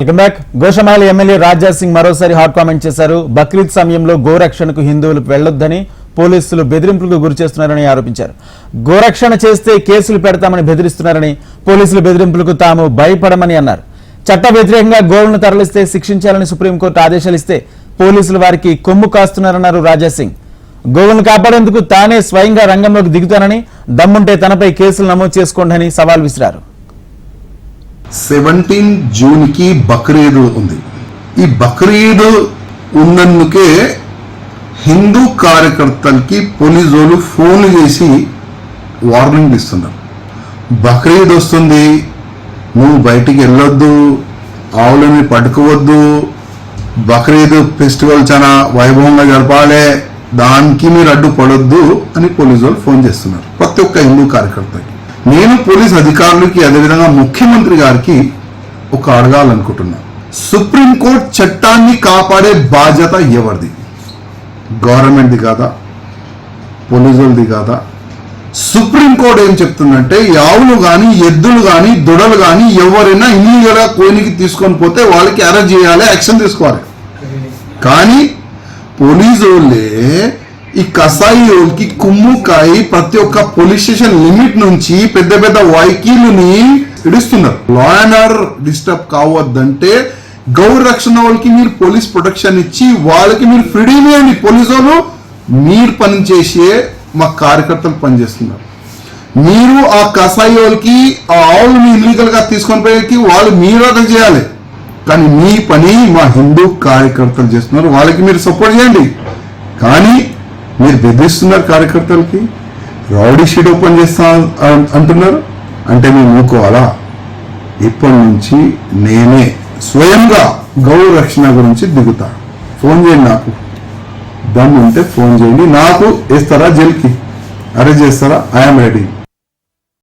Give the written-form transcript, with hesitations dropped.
Welcome back. Goshamahal MLA Raja Singh మరోసారి hot comment చేశారు. బక్రీద్ సమయంలో గోరక్షణకు హిందువులు వెళ్లొద్దని పోలీసులు బెదిరింపులకు గురి చేస్తున్నారని ఆరోపించారు. గోరక్షణ చేస్తే కేసులు పెడతామని బెదిరిస్తున్నారని, పోలీసుల బెదిరింపులకు తాము భయపడమని అన్నారు. చట్ట వ్యతిరేకంగా గోవులను తరలిస్తే శిక్షించాలని సుప్రీంకోర్టు ఆదేశాలు ఇస్తే పోలీసులు వారికి కొమ్ము కాస్తున్నారన్నారు రాజా సింగ్. గోవులను కాపాడేందుకు తానే స్వయంగా రంగంలోకి దిగుతానని, దమ్ముంటే తనపై కేసులు నమోదు చేసుకోండి సవాల్ విసిరారు. 17 జూన్ కి బక్రీద్ ఉంది. ఈ బక్రీద్ ఉన్నందుకే హిందూ కార్యకర్తలకి పోలీసు వాళ్ళు ఫోన్ చేసి వార్నింగ్ ఇస్తున్నారు. బక్రీద్ వస్తుంది, నువ్వు బయటికి వెళ్ళొద్దు, ఆవులని పట్టుకోవద్దు, బక్రీద్ ఫెస్టివల్ చాలా వైభవంగా జరపాలి, దానికి మీరు అడ్డుపడొద్దు అని పోలీసు వాళ్ళు ఫోన్ చేస్తున్నారు ప్రతి ఒక్క హిందూ కార్యకర్తకి. నేను పోలీస్ అధికారులకి అదేవిధంగా ముఖ్యమంత్రి గారికి ఒక అడగాలనుకుంటున్నా. సుప్రీంకోర్టు చట్టాన్ని కాపాడే బాధ్యత ఎవరిది? గవర్నమెంట్ది కాదా? పోలీసులది కాదా? సుప్రీంకోర్టు ఏం చెప్తుందంటే ఆవులు కానీ ఎద్దులు కానీ దొడలు కానీ ఎవరైనా ఇల్లీగల్గా కోయినికి తీసుకొని పోతే వాళ్ళకి అరెస్ట్ చేయాలి, యాక్షన్ తీసుకోవాలి. కానీ పోలీసు వాళ్ళే ఈ కసాయి వాళ్ళకి కుమ్ముకాయి ప్రతి ఒక్క పోలీస్ స్టేషన్ లిమిట్ నుంచి పెద్ద పెద్ద వైకీలుని ఇడుస్తున్నారు. లా అండ్ ఆర్డర్ డిస్టర్బ్ కావద్దంటే గౌ రక్షణ వాళ్ళకి మీరు పోలీస్ ప్రొటెక్షన్ ఇచ్చి వాళ్ళకి మీరు ఫ్రీడమ్ ఇవ్వండి. పోలీసు వాళ్ళు మీరు పని చేసే మా కార్యకర్తలు పనిచేస్తున్నారు. మీరు ఆ కసాయి వాళ్ళకి ఆ ఆవులని ఇల్లీగల్ గా తీసుకొని పోయేకి వాళ్ళు మీరు అటెండ్ చేయాలి. కానీ మీ పని మా హిందూ కార్యకర్తలు చేస్తున్నారు, వాళ్ళకి మీరు సపోర్ట్ చేయండి. కానీ మీరు బెదిరిస్తున్నారు కార్యకర్తలకి, రౌడీ షీట్ ఓపెన్ చేస్తా అంటున్నారు. అంటే మేము ఊరుకోవాలా? ఇప్పటి నుంచి నేనే స్వయంగా గౌ రక్షణ గురించి దిగుతా. ఫోన్ చేయండి, నాకు దమ్ము ఉంటే ఫోన్ చేయండి. నాకు వేస్తారా జైలుకి, అరెస్ట్ చేస్తారా? I'm ready.